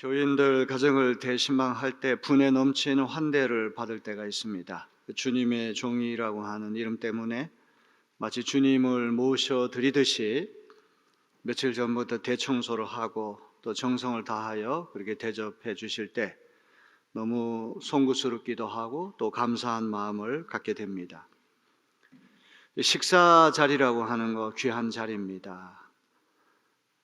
교인들 가정을 대신방할 때 분에 넘치는 환대를 받을 때가 있습니다. 주님의 종이라고 하는 이름 때문에 마치 주님을 모셔드리듯이 며칠 전부터 대청소를 하고 또 정성을 다하여 그렇게 대접해 주실 때 너무 송구스럽기도 하고 또 감사한 마음을 갖게 됩니다. 식사 자리라고 하는 거 귀한 자리입니다.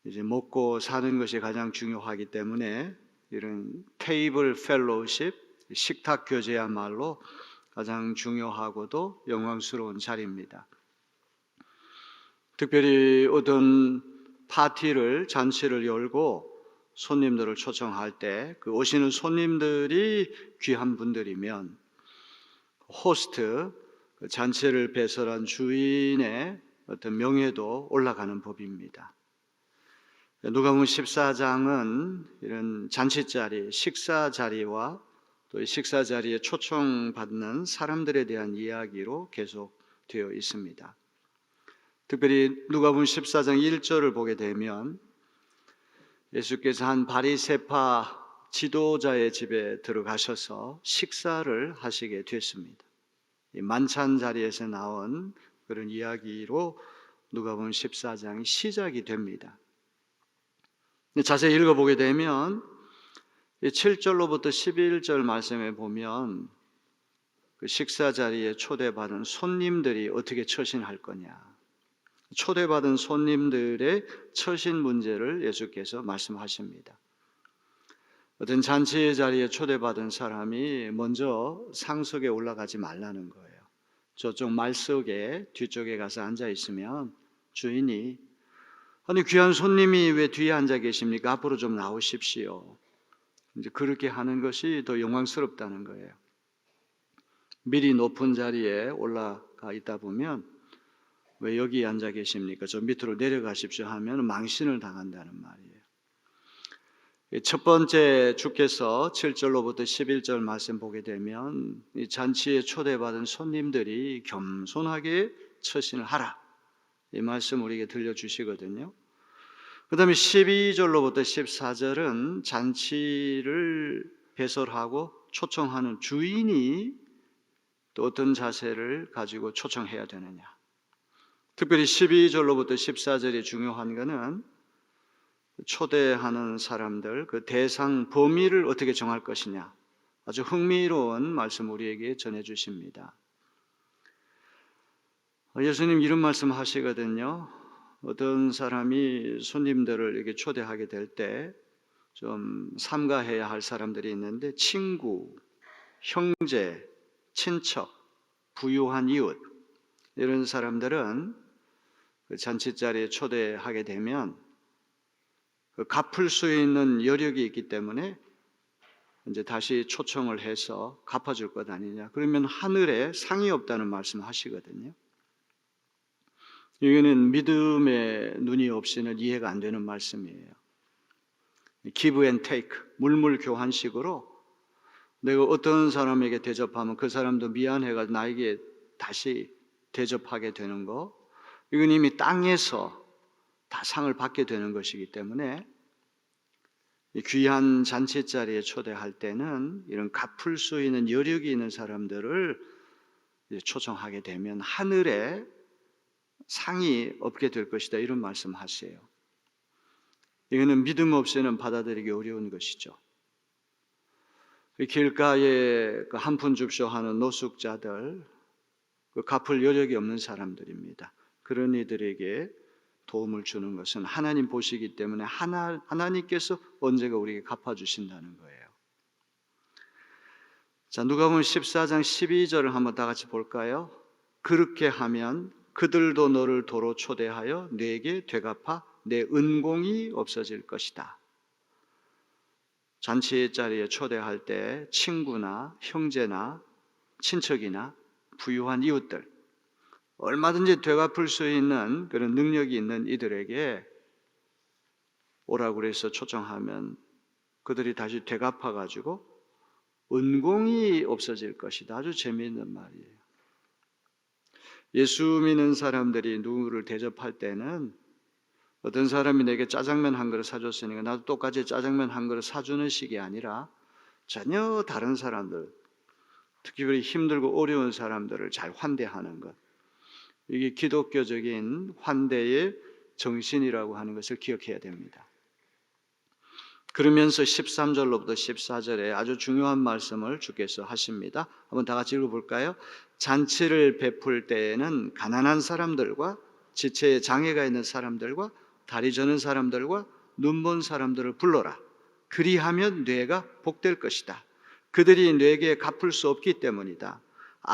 이제 먹고 사는 것이 가장 중요하기 때문에 이런 테이블 펠로우십, 식탁 교제야말로 가장 중요하고도 영광스러운 자리입니다. 특별히 어떤 파티를, 잔치를 열고 손님들을 초청할 때 그 오시는 손님들이 귀한 분들이면 호스트, 잔치를 배설한 주인의 어떤 명예도 올라가는 법입니다. 누가복음 14장은 이런 잔치자리, 식사자리와 또 식사자리에 초청받는 사람들에 대한 이야기로 계속되어 있습니다. 특별히 누가복음 14장 1절을 보게 되면 예수께서 한 바리새파 지도자의 집에 들어가셔서 식사를 하시게 됐습니다. 이 만찬 자리에서 나온 그런 이야기로 누가복음 14장이 시작이 됩니다. 자세히 읽어보게 되면 7절로부터 11절 말씀에 보면 그 식사 자리에 초대받은 손님들이 어떻게 처신할 거냐, 초대받은 손님들의 처신 문제를 예수께서 말씀하십니다. 어떤 잔치 자리에 초대받은 사람이 먼저 상석에 올라가지 말라는 거예요. 저쪽 말석에 뒤쪽에 가서 앉아 있으면 주인이 아니 귀한 손님이 왜 뒤에 앉아 계십니까? 앞으로 좀 나오십시오. 이제 그렇게 하는 것이 더 영광스럽다는 거예요. 미리 높은 자리에 올라가 있다 보면 왜 여기 앉아 계십니까? 저 밑으로 내려가십시오 하면 망신을 당한다는 말이에요. 첫 번째 주께서 7절로부터 11절 말씀 보게 되면 이 잔치에 초대받은 손님들이 겸손하게 처신을 하라, 이 말씀 우리에게 들려주시거든요. 그 다음에 12절로부터 14절은 잔치를 배설하고 초청하는 주인이 또 어떤 자세를 가지고 초청해야 되느냐. 특별히 12절로부터 14절이 중요한 것은 초대하는 사람들, 그 대상 범위를 어떻게 정할 것이냐, 아주 흥미로운 말씀 우리에게 전해주십니다. 예수님 이런 말씀 하시거든요. 어떤 사람이 손님들을 이렇게 초대하게 될 때 좀 삼가해야 할 사람들이 있는데 친구, 형제, 친척, 부유한 이웃, 이런 사람들은 그 잔치자리에 초대하게 되면 그 갚을 수 있는 여력이 있기 때문에 이제 다시 초청을 해서 갚아줄 것 아니냐. 그러면 하늘에 상이 없다는 말씀 하시거든요. 이거는 믿음의 눈이 없이는 이해가 안 되는 말씀이에요. give and take, 물물 교환식으로 내가 어떤 사람에게 대접하면 그 사람도 미안해가지고 나에게 다시 대접하게 되는 거, 이건 이미 땅에서 다 상을 받게 되는 것이기 때문에 귀한 잔치자리에 초대할 때는 이런 갚을 수 있는 여력이 있는 사람들을 초청하게 되면 하늘에 상이 없게 될 것이다, 이런 말씀하세요. 이거는 믿음 없이는 받아들이기 어려운 것이죠. 길가에 한 푼 줍쇼 하는 노숙자들, 갚을 여력이 없는 사람들입니다. 그런 이들에게 도움을 주는 것은 하나님 보시기 때문에 하나님께서 언제가 우리에게 갚아주신다는 거예요. 자, 누가복음 14장 12절을 한번 다 같이 볼까요? 그렇게 하면 그들도 너를 도로 초대하여 내게 되갚아 내 은공이 없어질 것이다. 잔치 자리에 초대할 때 친구나 형제나 친척이나 부유한 이웃들, 얼마든지 되갚을 수 있는 그런 능력이 있는 이들에게 오라고 해서 초청하면 그들이 다시 되갚아가지고 은공이 없어질 것이다. 아주 재미있는 말이에요. 예수 믿는 사람들이 누구를 대접할 때는 어떤 사람이 내게 짜장면 한 그릇 사줬으니까 나도 똑같이 짜장면 한 그릇 사주는 식이 아니라 전혀 다른 사람들, 특히 그리 힘들고 어려운 사람들을 잘 환대하는 것, 이게 기독교적인 환대의 정신이라고 하는 것을 기억해야 됩니다. 그러면서 13절로부터 14절에 아주 중요한 말씀을 주께서 하십니다. 한번 다 같이 읽어볼까요? 잔치를 베풀 때에는 가난한 사람들과 지체에 장애가 있는 사람들과 다리 저는 사람들과 눈먼 사람들을 불러라. 그리하면 뇌가 복될 것이다. 그들이 뇌게 갚을 수 없기 때문이다.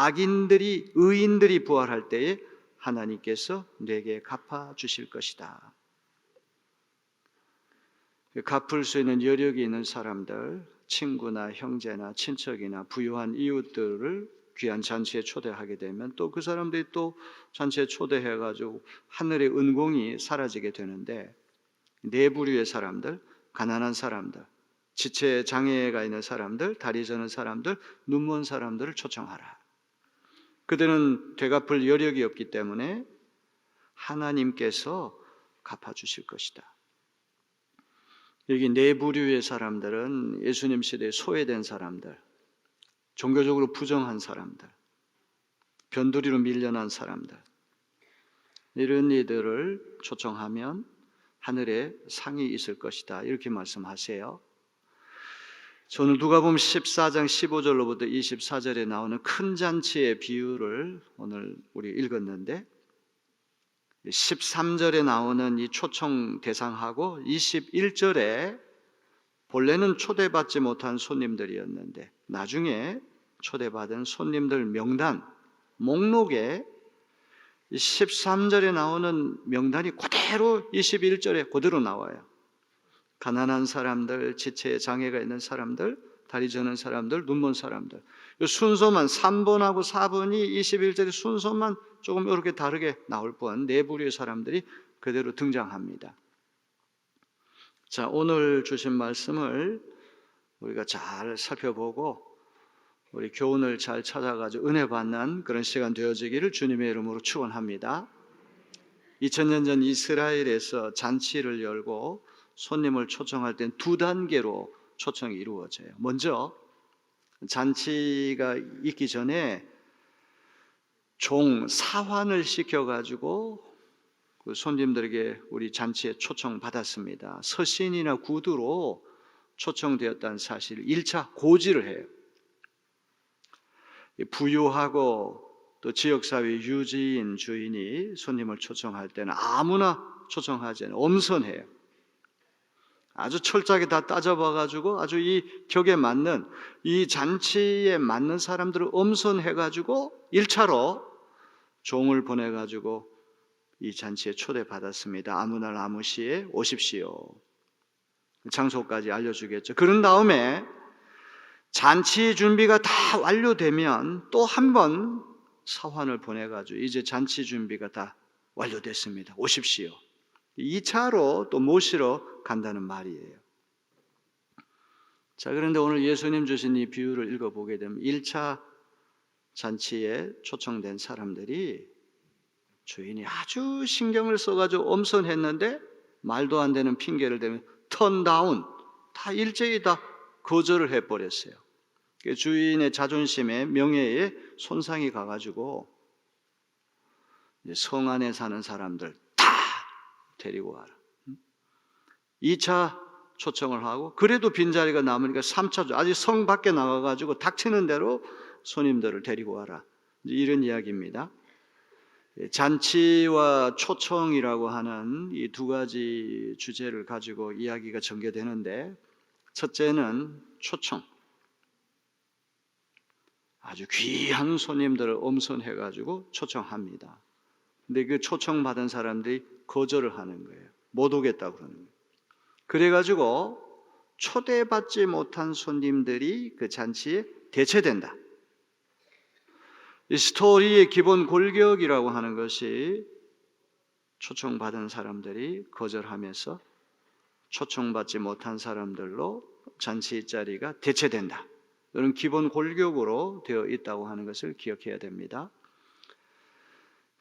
의인들이 부활할 때에 하나님께서 뇌게 갚아 주실 것이다. 갚을 수 있는 여력이 있는 사람들, 친구나 형제나 친척이나 부유한 이웃들을 귀한 잔치에 초대하게 되면 또 그 사람들이 또 잔치에 초대해가지고 하늘의 은공이 사라지게 되는데, 네 부류의 사람들, 가난한 사람들, 지체 장애가 있는 사람들, 다리 저는 사람들, 눈먼 사람들을 초청하라. 그들은 되갚을 여력이 없기 때문에 하나님께서 갚아주실 것이다. 여기 네 부류의 사람들은 예수님 시대에 소외된 사람들, 종교적으로 부정한 사람들, 변두리로 밀려난 사람들, 이런 이들을 초청하면 하늘에 상이 있을 것이다, 이렇게 말씀하세요. 저는 누가복음 14장 15절로부터 24절에 나오는 큰 잔치의 비유를 오늘 우리 읽었는데, 13절에 나오는 이 초청 대상하고 21절에 본래는 초대받지 못한 손님들이었는데 나중에 초대받은 손님들 명단, 목록에 13절에 나오는 명단이 그대로 21절에 그대로 나와요. 가난한 사람들, 지체에 장애가 있는 사람들, 다리 저는 사람들, 눈먼 사람들. 이 순서만 3번하고 4번이 21절의 순서만 조금 이렇게 다르게 나올 뿐 네 부류의 사람들이 그대로 등장합니다. 자, 오늘 주신 말씀을 우리가 잘 살펴보고 우리 교훈을 잘 찾아가지고 은혜 받는 그런 시간 되어지기를 주님의 이름으로 축원합니다. 2000년 전 이스라엘에서 잔치를 열고 손님을 초청할 땐 두 단계로 초청이 이루어져요. 먼저 잔치가 있기 전에 사환을 시켜가지고 그 손님들에게 우리 잔치에 초청받았습니다. 서신이나 구두로 초청되었다는 사실을 1차 고지를 해요. 부유하고 또 지역사회 유지인 주인이 손님을 초청할 때는 아무나 초청하지 않아요. 엄선해요. 아주 철저하게 다 따져봐가지고 아주 이 격에 맞는, 이 잔치에 맞는 사람들을 엄선해가지고 1차로 종을 보내가지고 이 잔치에 초대받았습니다. 아무 날 아무 시에 오십시오. 장소까지 알려주겠죠. 그런 다음에 잔치 준비가 다 완료되면 또 한 번 사환을 보내가지고 이제 잔치 준비가 다 완료됐습니다. 오십시오. 2차로 또 모시러 간다는 말이에요. 자, 그런데 오늘 예수님 주신 이 비유를 읽어보게 되면 1차 잔치에 초청된 사람들이 주인이 아주 신경을 써가지고 엄선했는데 말도 안 되는 핑계를 대면 턴다운, 다 일제히 다 거절을 해버렸어요. 주인의 자존심에 명예에 손상이 가가지고 성 안에 사는 사람들 다 데리고 와라. 2차 초청을 하고 그래도 빈자리가 남으니까 3차, 아직 성 밖에 나가가지고 닥치는 대로 손님들을 데리고 와라. 이런 이야기입니다. 잔치와 초청이라고 하는 이 두 가지 주제를 가지고 이야기가 전개되는데, 첫째는 초청. 아주 귀한 손님들을 엄선해가지고 초청합니다. 근데 그 초청받은 사람들이 거절을 하는 거예요. 못 오겠다고 그러는 거예요. 그래가지고 초대받지 못한 손님들이 그 잔치에 대체된다. 이 스토리의 기본 골격이라고 하는 것이 초청받은 사람들이 거절하면서 초청받지 못한 사람들로 잔치 자리가 대체된다. 이런 기본 골격으로 되어 있다고 하는 것을 기억해야 됩니다.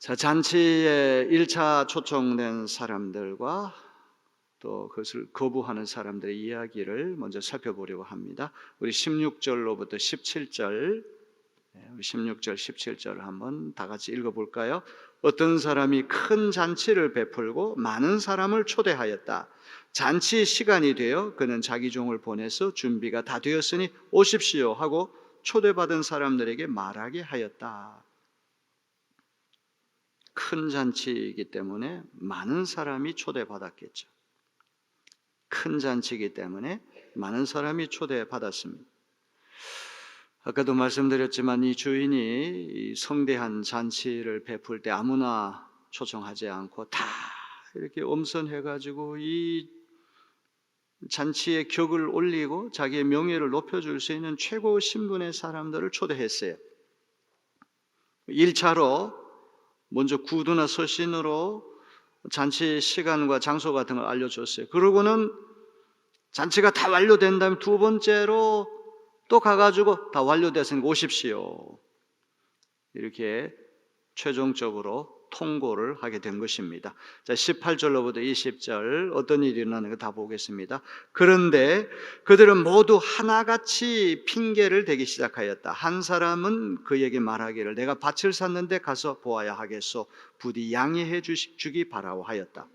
자, 잔치에 1차 초청된 사람들과 또 그것을 거부하는 사람들의 이야기를 먼저 살펴보려고 합니다. 우리 16절로부터 17절, 우리 16절, 17절을 한번 다 같이 읽어볼까요? 어떤 사람이 큰 잔치를 베풀고 많은 사람을 초대하였다. 잔치 시간이 되어 그는 자기 종을 보내서 준비가 다 되었으니 오십시오 하고 초대받은 사람들에게 말하게 하였다. 큰 잔치이기 때문에 많은 사람이 초대받았겠죠. 큰 잔치이기 때문에 많은 사람이 초대받았습니다. 아까도 말씀드렸지만 이 주인이 이 성대한 잔치를 베풀 때 아무나 초청하지 않고 다 이렇게 엄선해가지고 이 잔치의 격을 올리고 자기의 명예를 높여줄 수 있는 최고 신분의 사람들을 초대했어요. 1차로 먼저 구두나 서신으로 잔치 시간과 장소 같은 걸 알려줬어요. 그러고는 잔치가 다 완료된 다음에 두 번째로 또 가가지고 다 완료됐으니까 오십시오. 이렇게 최종적으로 통고를 하게 된 것입니다. 자, 18절로부터 20절 어떤 일이 일어나는가 다 보겠습니다. 그런데 그들은 모두 하나같이 핑계를 대기 시작하였다. 한 사람은 그에게 말하기를 내가 밭을 샀는데 가서 보아야 하겠소. 부디 양해해 주기 바라오 하였다.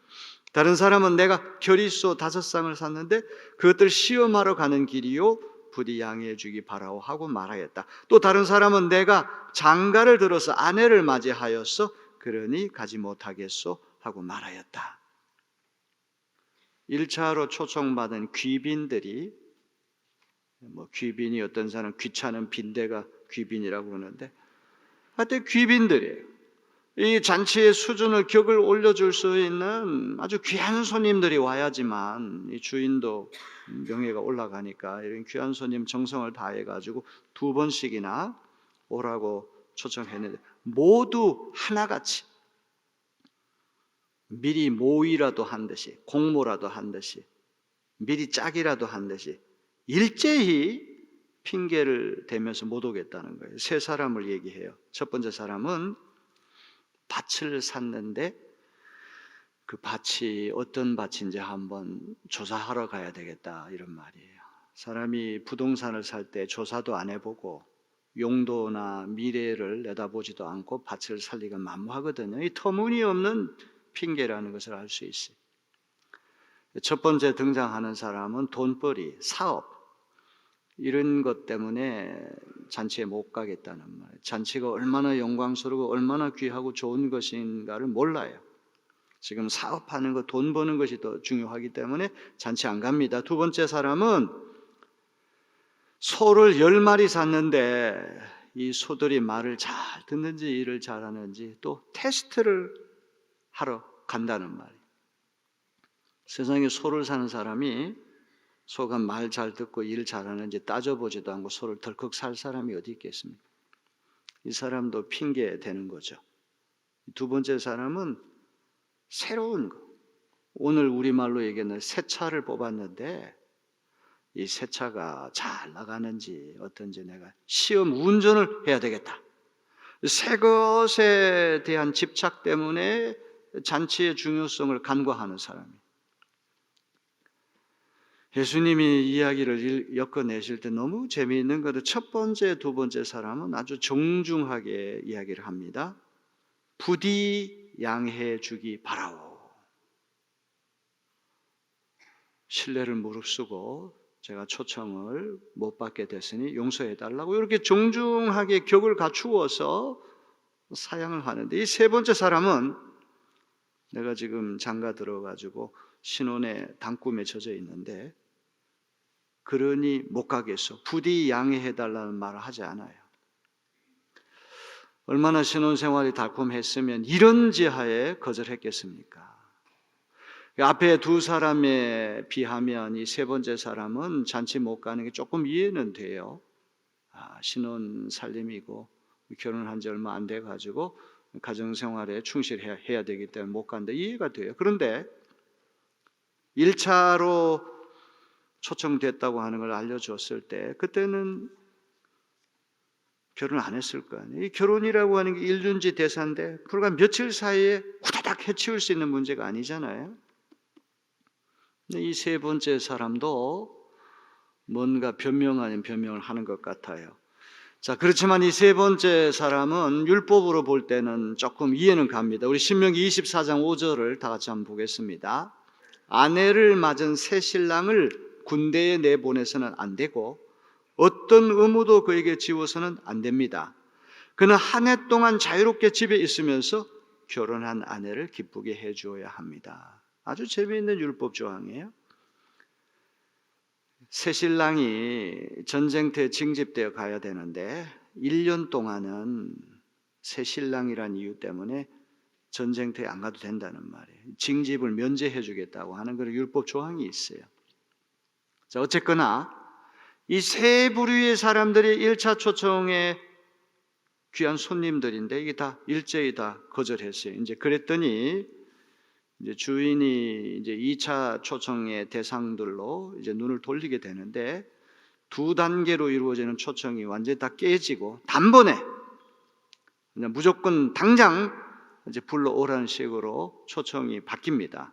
다른 사람은 내가 결의소 5쌍을 샀는데 그것들 시험하러 가는 길이요 부디 양해해 주기 바라오 하고 말하였다. 또 다른 사람은 내가 장가를 들어서 아내를 맞이하였어 그러니 가지 못하겠소 하고 말하였다. 1차로 초청받은 귀빈들이 귀빈이 어떤 사람 귀찮은 빈대가 귀빈이라고 그러는데 하여튼 귀빈들이에요. 이 잔치의 수준을 격을 올려줄 수 있는 아주 귀한 손님들이 와야지만 이 주인도 명예가 올라가니까 이런 귀한 손님 정성을 다해가지고 2번씩이나 오라고 초청했는데 모두 하나같이 미리 모의라도 한 듯이 공모라도 한 듯이 미리 짝이라도 한 듯이 일제히 핑계를 대면서 못 오겠다는 거예요. 세 사람을 얘기해요. 첫 번째 사람은 밭을 샀는데 그 밭이 어떤 밭인지 한번 조사하러 가야 되겠다 이런 말이에요. 사람이 부동산을 살 때 조사도 안 해보고 용도나 미래를 내다보지도 않고 밭을 살 리가 만무하거든요. 이 터무니없는 핑계라는 것을 알 수 있어요. 첫 번째 등장하는 사람은 돈벌이, 사업 이런 것 때문에 잔치에 못 가겠다는 말이에요. 잔치가 얼마나 영광스러우고 얼마나 귀하고 좋은 것인가를 몰라요. 지금 사업하는 것, 돈 버는 것이 더 중요하기 때문에 잔치 안 갑니다. 두 번째 사람은 소를 10마리 샀는데 이 소들이 말을 잘 듣는지 일을 잘하는지 또 테스트를 하러 간다는 말이에요. 세상에 소를 사는 사람이 소가 말 잘 듣고 일 잘하는지 따져보지도 않고 소를 덜컥 살 사람이 어디 있겠습니까? 이 사람도 핑계 대는 거죠. 두 번째 사람은 새로운 거. 오늘 우리말로 얘기하는 새 차를 뽑았는데 이 새 차가 잘 나가는지 어떤지 내가 시험 운전을 해야 되겠다. 새 것에 대한 집착 때문에 잔치의 중요성을 간과하는 사람이에요. 예수님이 이야기를 엮어내실 때 너무 재미있는 것은 첫 번째, 두 번째 사람은 아주 정중하게 이야기를 합니다. 부디 양해해 주기 바라오. 신뢰를 무릅쓰고 제가 초청을 못 받게 됐으니 용서해 달라고 이렇게 정중하게 격을 갖추어서 사양을 하는데 이 세 번째 사람은 내가 지금 장가 들어가지고 신혼의 단꿈에 젖어 있는데 그러니 못 가겠어. 부디 양해해 달라는 말을 하지 않아요. 얼마나 신혼생활이 달콤했으면 이런 지하에 거절했겠습니까? 앞에 두 사람에 비하면 이 세 번째 사람은 잔치 못 가는 게 조금 이해는 돼요. 신혼 살림이고 결혼한 지 얼마 안 돼가지고 가정생활에 충실해야 되기 때문에 못 간다. 이해가 돼요. 그런데 1차로 초청됐다고 하는 걸 알려줬을 때 그때는 결혼 안 했을 거 아니에요. 이 결혼이라고 하는 게 일륜지 대사인데 불과 며칠 사이에 후다닥 해치울 수 있는 문제가 아니잖아요. 근데 이 세 번째 사람도 뭔가 변명 아닌 변명을 하는 것 같아요. 자, 그렇지만 이 세 번째 사람은 율법으로 볼 때는 조금 이해는 갑니다. 우리 신명기 24장 5절을 다 같이 한번 보겠습니다. 아내를 맞은 새 신랑을 군대에 내보내서는 안 되고 어떤 의무도 그에게 지워서는 안 됩니다. 그는 한 해 동안 자유롭게 집에 있으면서 결혼한 아내를 기쁘게 해주어야 합니다. 아주 재미있는 율법 조항이에요. 새 신랑이 전쟁터에 징집되어 가야 되는데 1년 동안은 새 신랑이란 이유 때문에 전쟁터에 안 가도 된다는 말이에요. 징집을 면제해 주겠다고 하는 그런 율법 조항이 있어요. 자, 어쨌거나 이 세 부류의 사람들이 1차 초청에 귀한 손님들인데 이게 다 일제히 다 거절했어요. 이제 그랬더니 이제 주인이 이제 2차 초청의 대상들로 이제 눈을 돌리게 되는데 두 단계로 이루어지는 초청이 완전히 다 깨지고 단번에 그냥 무조건 당장 이제 불러오라는 식으로 초청이 바뀝니다.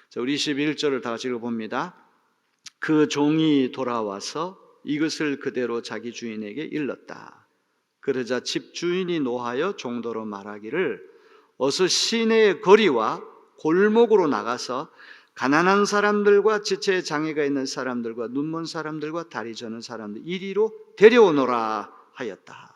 자, 우리 21절을 다 같이 읽어봅니다. 그 종이 돌아와서 이것을 그대로 자기 주인에게 일렀다. 그러자 집 주인이 노하여 종도로 말하기를 어서 시내의 거리와 골목으로 나가서 가난한 사람들과 지체에 장애가 있는 사람들과 눈먼 사람들과 다리 저는 사람들 이리로 데려오너라 하였다.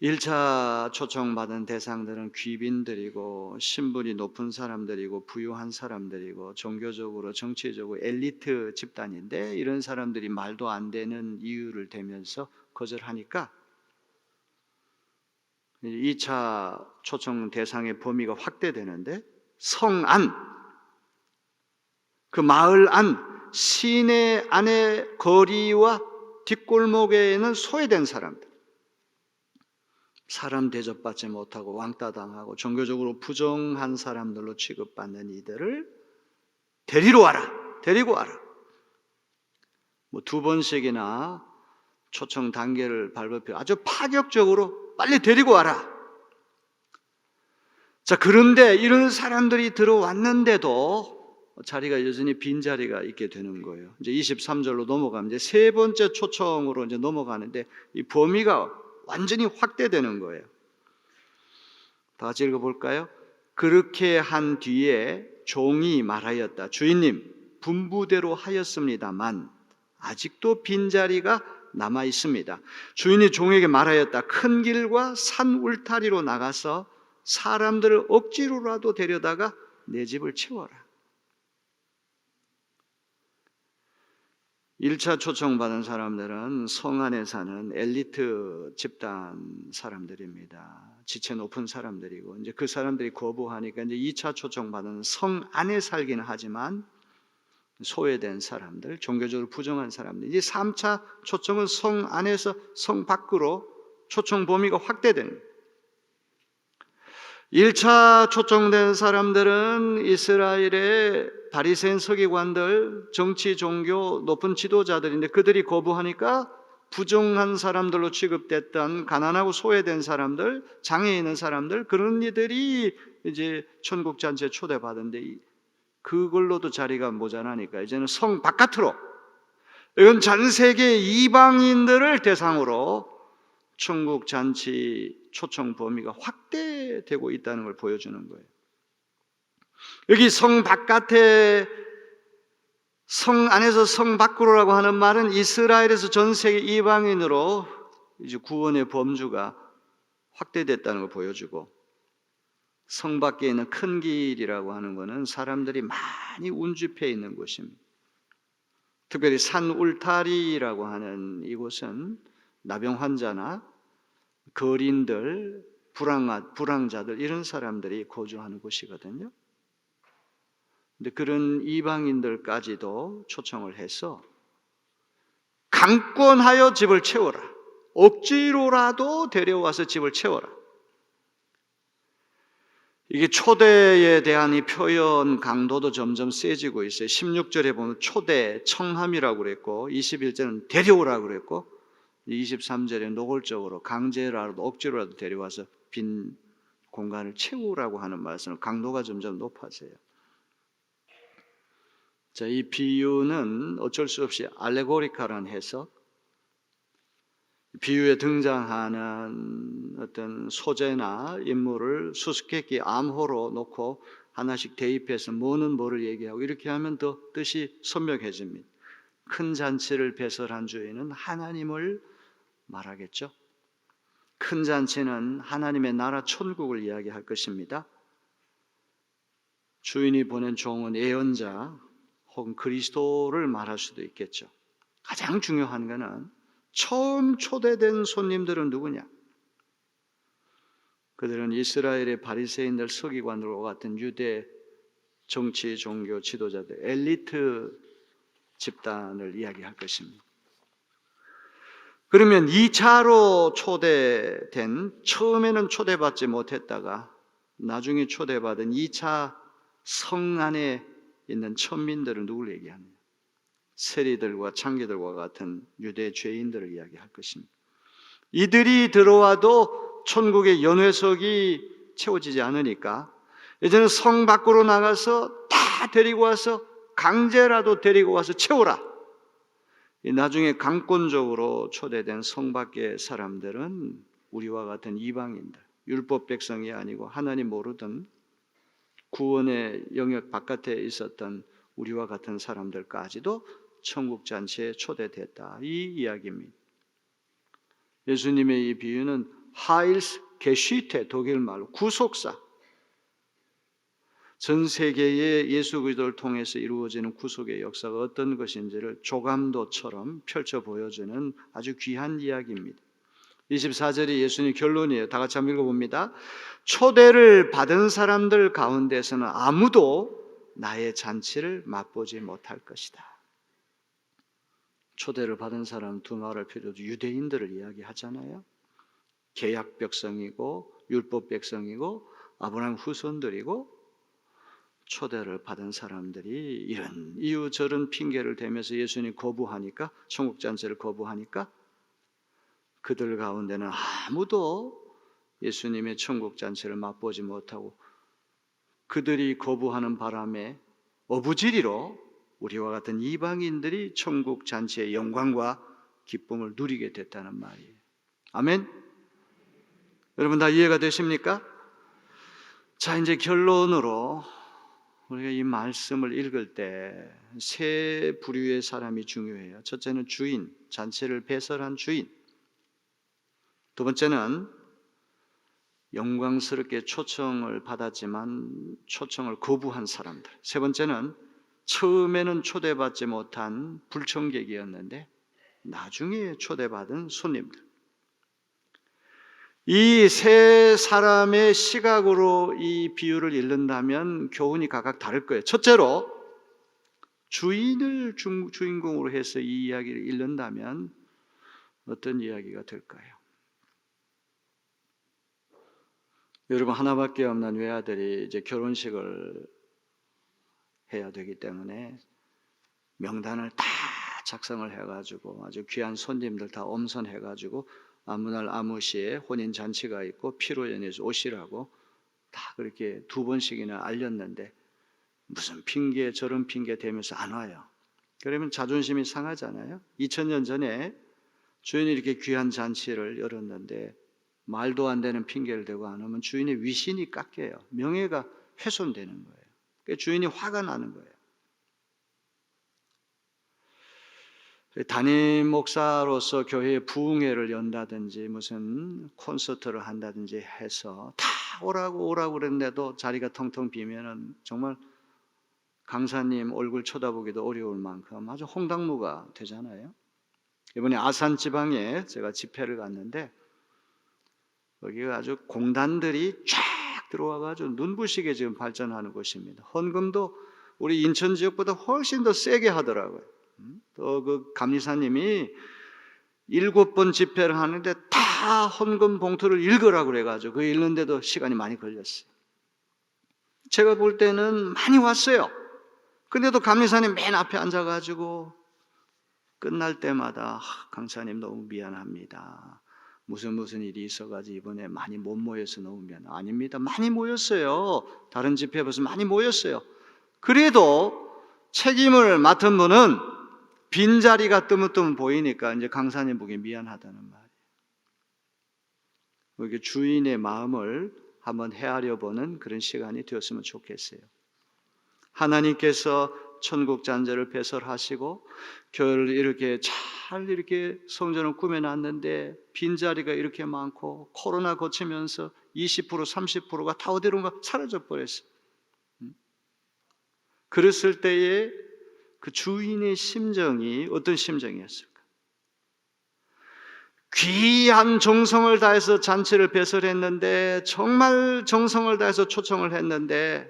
1차 초청받은 대상들은 귀빈들이고 신분이 높은 사람들이고 부유한 사람들이고 종교적으로 정치적으로 엘리트 집단인데 이런 사람들이 말도 안 되는 이유를 대면서 거절하니까 2차 초청 대상의 범위가 확대되는데 성 안, 그 마을 안, 시내 안의 거리와 뒷골목에는 소외된 사람들, 사람 대접받지 못하고 왕따 당하고 종교적으로 부정한 사람들로 취급받는 이들을 데리러 와라, 데리고 와라. 뭐 2번씩이나 초청 단계를 밟을 필요, 아주 파격적으로 빨리 데리고 와라. 자, 그런데 이런 사람들이 들어왔는데도 자리가 여전히 빈 자리가 있게 되는 거예요. 이제 23절로 넘어가면 이제 세 번째 초청으로 이제 넘어가는데 이 범위가 완전히 확대되는 거예요. 다 같이 읽어볼까요? 그렇게 한 뒤에 종이 말하였다. 주인님, 분부대로 하였습니다만 아직도 빈자리가 남아 있습니다. 주인이 종에게 말하였다. 큰 길과 산 울타리로 나가서 사람들을 억지로라도 데려다가 내 집을 채워라. 1차 초청받은 사람들은 성 안에 사는 엘리트 집단 사람들입니다. 지체 높은 사람들이고 이제 그 사람들이 거부하니까 이제 2차 초청받은 성 안에 살기는 하지만 소외된 사람들, 종교적으로 부정한 사람들. 이제 3차 초청은 성 안에서 성 밖으로 초청 범위가 확대되는 거예요. 1차 초청된 사람들은 이스라엘의 바리새인 서기관들, 정치, 종교, 높은 지도자들인데 그들이 거부하니까 부정한 사람들로 취급됐던 가난하고 소외된 사람들, 장애 있는 사람들, 그런 이들이 이제 천국 잔치에 초대받은데 그걸로도 자리가 모자라니까 이제는 성 바깥으로, 이건 전 세계 이방인들을 대상으로 천국 잔치 초청 범위가 확대되고 있다는 걸 보여주는 거예요. 여기 성 바깥에, 성 안에서 성 밖으로라고 하는 말은 이스라엘에서 전 세계 이방인으로 이제 구원의 범주가 확대됐다는 걸 보여주고, 성 밖에 있는 큰 길이라고 하는 것은 사람들이 많이 운집해 있는 곳입니다. 특별히 산 울타리라고 하는 이곳은 나병 환자나 거린들, 불황자들 이런 사람들이 거주하는 곳이거든요. 근데 그런 이방인들까지도 초청을 해서 강권하여 집을 채워라. 억지로라도 데려와서 집을 채워라. 이게 초대에 대한 이 표현 강도도 점점 세지고 있어요. 16절에 보면 초대, 청함이라고 그랬고 21절은 데려오라고 그랬고 23절에 노골적으로 강제라도 억지로라도 데려와서 빈 공간을 채우라고 하는 말씀은 강도가 점점 높아져요. 자, 이 비유는 어쩔 수 없이 알레고리카란 해석, 비유에 등장하는 어떤 소재나 인물을 수수께끼 암호로 놓고 하나씩 대입해서 뭐는 뭐를 얘기하고 이렇게 하면 더 뜻이 선명해집니다. 큰 잔치를 배설한 주인은 하나님을 말하겠죠. 큰 잔치는 하나님의 나라 천국을 이야기할 것입니다. 주인이 보낸 종은 예언자 혹은 그리스도를 말할 수도 있겠죠. 가장 중요한 것은 처음 초대된 손님들은 누구냐? 그들은 이스라엘의 바리새인들, 서기관들과 같은 유대 정치, 종교 지도자들, 엘리트 집단을 이야기할 것입니다. 그러면 2차로 초대된, 처음에는 초대받지 못했다가 나중에 초대받은 2차 성 안에 있는 천민들은 누구를 얘기하느냐? 세리들과 창기들과 같은 유대 죄인들을 이야기할 것입니다. 이들이 들어와도 천국의 연회석이 채워지지 않으니까 이제는 성 밖으로 나가서 다 데리고 와서 강제라도 데리고 와서 채우라. 나중에 강권적으로 초대된 성 밖의 사람들은 우리와 같은 이방인들, 율법 백성이 아니고 하나님 모르던 구원의 영역 바깥에 있었던 우리와 같은 사람들까지도 천국 잔치에 초대됐다. 이 이야기입니다. 예수님의 이 비유는 하일스 게슈테, 독일 말로 구속사, 전 세계의 예수 그리스도를 통해서 이루어지는 구속의 역사가 어떤 것인지를 조감도처럼 펼쳐 보여주는 아주 귀한 이야기입니다. 24절이 예수님 결론이에요. 다 같이 한번 읽어봅니다. 초대를 받은 사람들 가운데서는 아무도 나의 잔치를 맛보지 못할 것이다. 초대를 받은 사람 두 말할 필요도 유대인들을 이야기하잖아요. 계약 백성이고 율법 백성이고 아브라함 후손들이고 초대를 받은 사람들이 이런 이유 저런 핑계를 대면서 예수님 거부하니까, 천국 잔치를 거부하니까 그들 가운데는 아무도 예수님의 천국 잔치를 맛보지 못하고 그들이 거부하는 바람에 어부지리로 우리와 같은 이방인들이 천국 잔치의 영광과 기쁨을 누리게 됐다는 말이에요. 아멘? 여러분 다 이해가 되십니까? 자, 이제 결론으로 우리가 이 말씀을 읽을 때 세 부류의 사람이 중요해요. 첫째는 주인, 잔치를 배설한 주인. 두 번째는 영광스럽게 초청을 받았지만 초청을 거부한 사람들. 세 번째는 처음에는 초대받지 못한 불청객이었는데 나중에 초대받은 손님들. 이 세 사람의 시각으로 이 비유를 읽는다면 교훈이 각각 다를 거예요. 첫째로 주인을 주인공으로 해서 이 이야기를 읽는다면 어떤 이야기가 될까요? 여러분, 하나밖에 없는 외아들이 이제 결혼식을 해야 되기 때문에 명단을 다 작성을 해가지고 아주 귀한 손님들 다 엄선해가지고 아무날 아무시에 혼인 잔치가 있고 피로연에서 오시라고 다 그렇게 두 번씩이나 알렸는데 무슨 핑계 저런 핑계 대면서 안 와요. 그러면 자존심이 상하잖아요. 2000년 전에 주인이 이렇게 귀한 잔치를 열었는데 말도 안 되는 핑계를 대고 안 오면 주인의 위신이 깎여요. 명예가 훼손되는 거예요. 그러니까 주인이 화가 나는 거예요. 담임 목사로서 교회에 부흥회를 연다든지 무슨 콘서트를 한다든지 해서 다 오라고 그랬는데도 자리가 텅텅 비면은 정말 강사님 얼굴 쳐다보기도 어려울 만큼 아주 홍당무가 되잖아요. 이번에 아산 지방에 제가 집회를 갔는데 여기가 아주 공단들이 쫙 들어와가지고 눈부시게 지금 발전하는 곳입니다. 헌금도 우리 인천 지역보다 훨씬 더 세게 하더라고요. 또 그 감리사님이 7번 집회를 하는데 다 헌금 봉투를 읽으라고 그래가지고 그 읽는데도 시간이 많이 걸렸어요. 제가 볼 때는 많이 왔어요. 근데도 감리사님 맨 앞에 앉아가지고 끝날 때마다 강사님 너무 미안합니다. 무슨 일이 있어가지고 이번에 많이 못 모여서 너무 아닙니다. 많이 모였어요. 다른 집회에 벌써 많이 모였어요. 그래도 책임을 맡은 분은 빈자리가 뜨문뜨문 보이니까 이제 강사님 보기 미안하다는 말이에요. 이렇게 주인의 마음을 한번 헤아려 보는 그런 시간이 되었으면 좋겠어요. 하나님께서 천국 잔재를 배설하시고 교회를 이렇게 잘 이렇게 성전을 꾸며놨는데 빈자리가 이렇게 많고 코로나 거치면서 20% 30%가 다 어디론가 사라져 버렸어요. 그랬을 때에 그 주인의 심정이 어떤 심정이었을까? 귀한 정성을 다해서 잔치를 배설했는데, 정말 정성을 다해서 초청을 했는데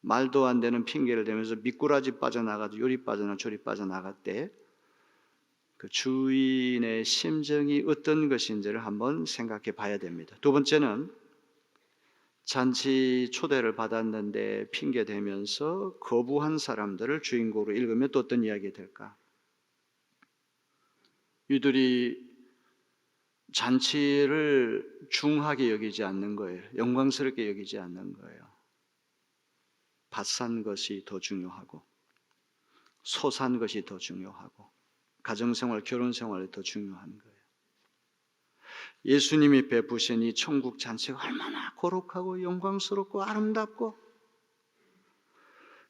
말도 안 되는 핑계를 대면서 미꾸라지 빠져나가도 요리 빠져나 조리 빠져나갔대. 그 주인의 심정이 어떤 것인지를 한번 생각해 봐야 됩니다. 두 번째는 잔치 초대를 받았는데 핑계 대면서 거부한 사람들을 주인공으로 읽으면 또 어떤 이야기가 될까? 이들이 잔치를 중하게 여기지 않는 거예요. 영광스럽게 여기지 않는 거예요. 밭 산 것이 더 중요하고, 소 산 것이 더 중요하고, 가정생활, 결혼생활이 더 중요한 거예요. 예수님이 베푸신 이 천국 잔치가 얼마나 거룩하고 영광스럽고 아름답고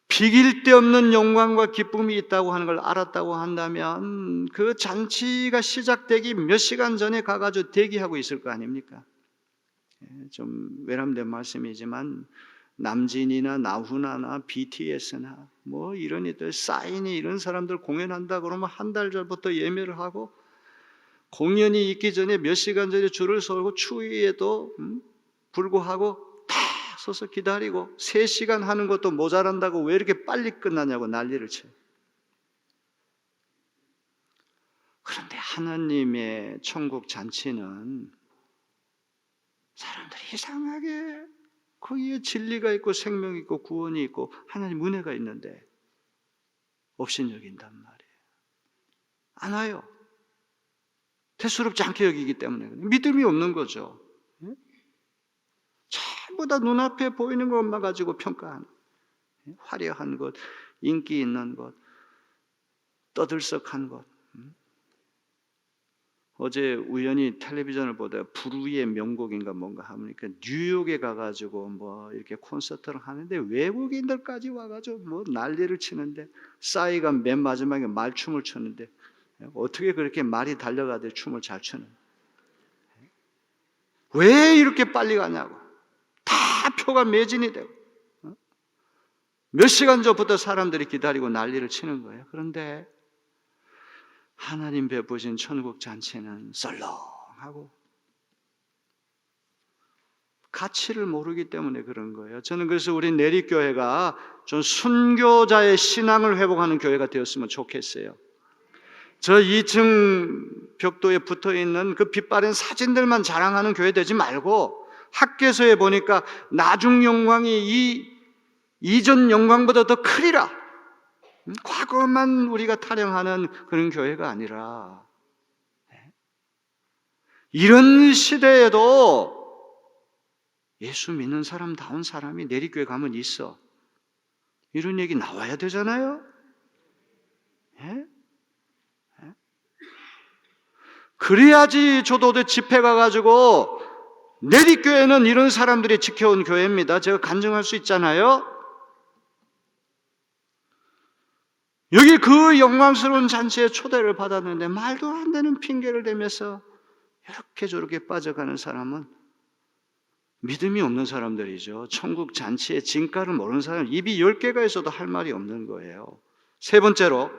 비길 데 없는 영광과 기쁨이 있다고 하는 걸 알았다고 한다면 그 잔치가 시작되기 몇 시간 전에 가가지고 대기하고 있을 거 아닙니까? 좀 외람된 말씀이지만 남진이나 나훈아나 BTS나 뭐 이런 이들, 싸인이 이런 사람들 공연한다 그러면 한 달 전부터 예매를 하고 공연이 있기 전에 몇 시간 전에 줄을 서고 추위에도 불구하고 다 서서 기다리고 3시간 하는 것도 모자란다고 왜 이렇게 빨리 끝나냐고 난리를 쳐요. 그런데 하나님의 천국 잔치는 사람들이 이상하게 거기에 진리가 있고 생명이 있고 구원이 있고 하나님 은혜가 있는데 업신여긴단 말이에요. 안 와요. 대수롭지 않게 여기기 때문에 믿음이 없는 거죠. 전부 다 눈앞에 보이는 것만 가지고 평가하는, 화려한 것, 인기 있는 것, 떠들썩한 것. 어제 우연히 텔레비전을 보다 브루의 명곡인가 뭔가 하니까 뉴욕에 가가지고 뭐 이렇게 콘서트를 하는데 외국인들까지 와가지고 뭐 난리를 치는데, 싸이가 맨 마지막에 말춤을 췄는데 어떻게 그렇게 말이 달려가듯이 춤을 잘 추는? 왜 이렇게 빨리 가냐고. 다 표가 매진이 되고 몇 시간 전부터 사람들이 기다리고 난리를 치는 거예요. 그런데 하나님 베푸신 천국 잔치는 썰렁하고 가치를 모르기 때문에 그런 거예요. 저는 그래서 우리 내리교회가 좀 순교자의 신앙을 회복하는 교회가 되었으면 좋겠어요. 저 2층 벽도에 붙어있는 그 빛바랜 사진들만 자랑하는 교회 되지 말고 학개서에 보니까 나중 영광이 이 이전 영광보다 더 크리라. 과거만 우리가 타령하는 그런 교회가 아니라 이런 시대에도 예수 믿는 사람다운 사람이 내리교회 가면 있어. 이런 얘기 나와야 되잖아요. 예? 그래야지 저도 어디 집회 가가지고 내리교회는 이런 사람들이 지켜온 교회입니다. 제가 간증할 수 있잖아요. 여기 그 영광스러운 잔치에 초대를 받았는데 말도 안 되는 핑계를 대면서 이렇게 저렇게 빠져가는 사람은 믿음이 없는 사람들이죠. 천국 잔치의 진가를 모르는 사람, 입이 10개가 있어도 할 말이 없는 거예요. 세 번째로,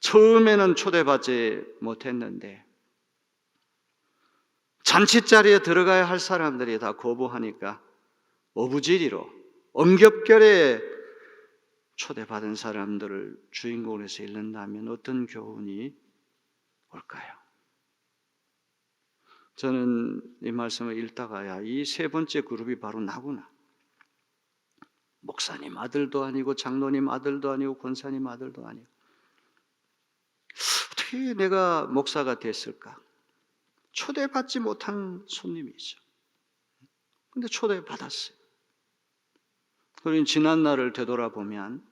처음에는 초대받지 못했는데 잔치자리에 들어가야 할 사람들이 다 거부하니까 어부지리로 엄격결에 초대받은 사람들을 주인공으로 해서 읽는다면 어떤 교훈이 올까요? 저는 이 말씀을 읽다가야 이 세 번째 그룹이 바로 나구나. 목사님 아들도 아니고 장로님 아들도 아니고 권사님 아들도 아니고 어떻게 내가 목사가 됐을까? 초대받지 못한 손님이죠. 근데 초대받았어요. 그리고 지난 날을 되돌아보면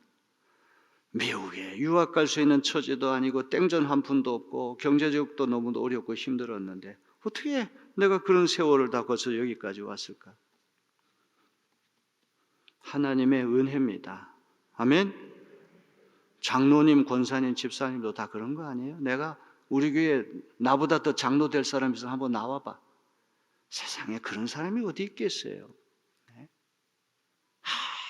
미국에 유학 갈 수 있는 처지도 아니고 땡전 한 푼도 없고 경제적도 너무 어렵고 힘들었는데 어떻게 내가 그런 세월을 다 거쳐 여기까지 왔을까? 하나님의 은혜입니다. 아멘. 장로님, 권사님, 집사님도 다 그런 거 아니에요? 내가 우리 교회 나보다 더 장로 될 사람이 있으면 한번 나와봐. 세상에 그런 사람이 어디 있겠어요? 네?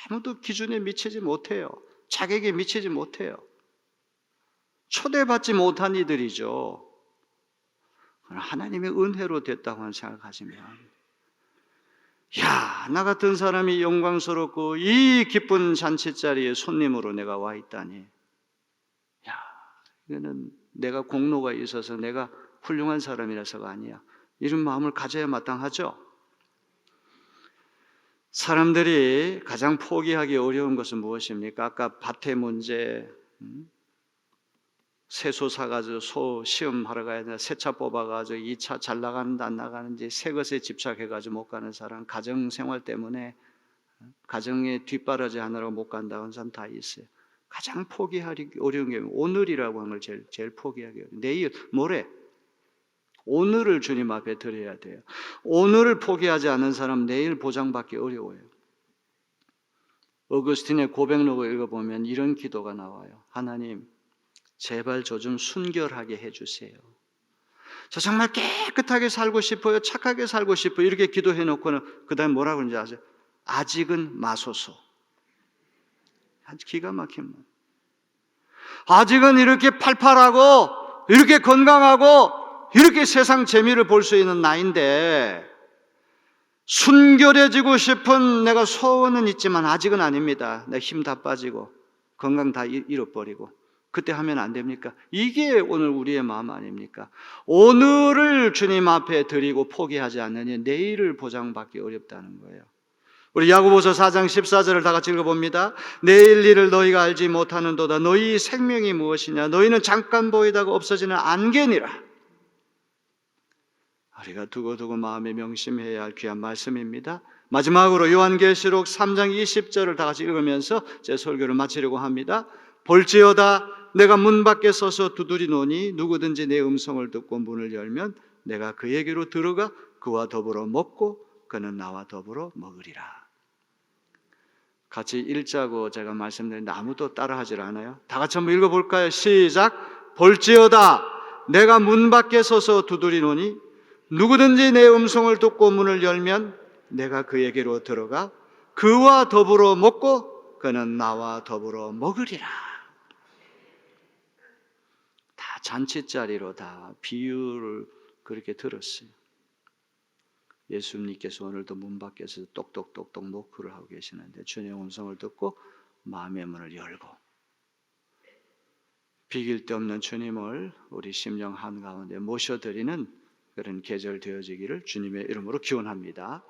아무도 기준에 미치지 못해요. 자격에 미치지 못해요. 초대받지 못한 이들이죠. 하나님의 은혜로 됐다고 하는 생각을 가지면, 야, 나 같은 사람이 영광스럽고 이 기쁜 잔치 자리에 손님으로 내가 와 있다니, 야, 이거는 내가 공로가 있어서 내가 훌륭한 사람이라서가 아니야. 이런 마음을 가져야 마땅하죠. 사람들이 가장 포기하기 어려운 것은 무엇입니까? 아까 밭의 문제, 새소 사가지고 소 시험하러 가야 되나, 새 차 뽑아가지고 이 차 잘 나가는지 안 나가는지 새 것에 집착해가지고 못 가는 사람, 가정생활 때문에 가정에 뒷바라지 하느라고 못 간다는 사람 다 있어요. 가장 포기하기 어려운 게 오늘이라고 하는 걸 제일 포기하기 어려워요. 내일, 모레, 오늘을 주님 앞에 드려야 돼요. 오늘을 포기하지 않는 사람 내일 보장받기 어려워요. 어거스틴의 고백록을 읽어보면 이런 기도가 나와요. 하나님, 제발 저 좀 순결하게 해주세요. 저 정말 깨끗하게 살고 싶어요. 착하게 살고 싶어요. 이렇게 기도해 놓고는 그 다음에 뭐라고 그러는지 아세요? 아직은 마소서. 아주 기가 막힌 말. 아직은 이렇게 팔팔하고 이렇게 건강하고 이렇게 세상 재미를 볼 수 있는 나이인데 순결해지고 싶은 내가 소원은 있지만 아직은 아닙니다. 내 힘 다 빠지고 건강 다 잃어버리고 그때 하면 안 됩니까? 이게 오늘 우리의 마음 아닙니까? 오늘을 주님 앞에 드리고 포기하지 않느니 내일을 보장받기 어렵다는 거예요. 우리 야고보서 4장 14절을 다 같이 읽어봅니다. 내일 일을 너희가 알지 못하는도다. 너희 생명이 무엇이냐? 너희는 잠깐 보이다가 없어지는 안개니라. 우리가 두고두고 마음에 명심해야 할 귀한 말씀입니다. 마지막으로 요한계시록 3장 20절을 다 같이 읽으면서 제 설교를 마치려고 합니다. 볼지어다 내가 문 밖에 서서 두드리노니 누구든지 내 음성을 듣고 문을 열면 내가 그에게로 들어가 그와 더불어 먹고 그는 나와 더불어 먹으리라. 같이 읽자고 제가 말씀드렸는데 아무도 따라하질 않아요. 다 같이 한번 읽어볼까요? 시작. 볼지어다 내가 문 밖에 서서 두드리노니 누구든지 내 음성을 듣고 문을 열면 내가 그에게로 들어가 그와 더불어 먹고 그는 나와 더불어 먹으리라. 다 잔치자리로 다 비유를 그렇게 들었어요. 예수님께서 오늘도 문 밖에서 똑똑똑똑 노크를 하고 계시는데 주님의 음성을 듣고 마음의 문을 열고 비길 데 없는 주님을 우리 심령 한가운데 모셔드리는 그런 계절 되어지기를 주님의 이름으로 기원합니다.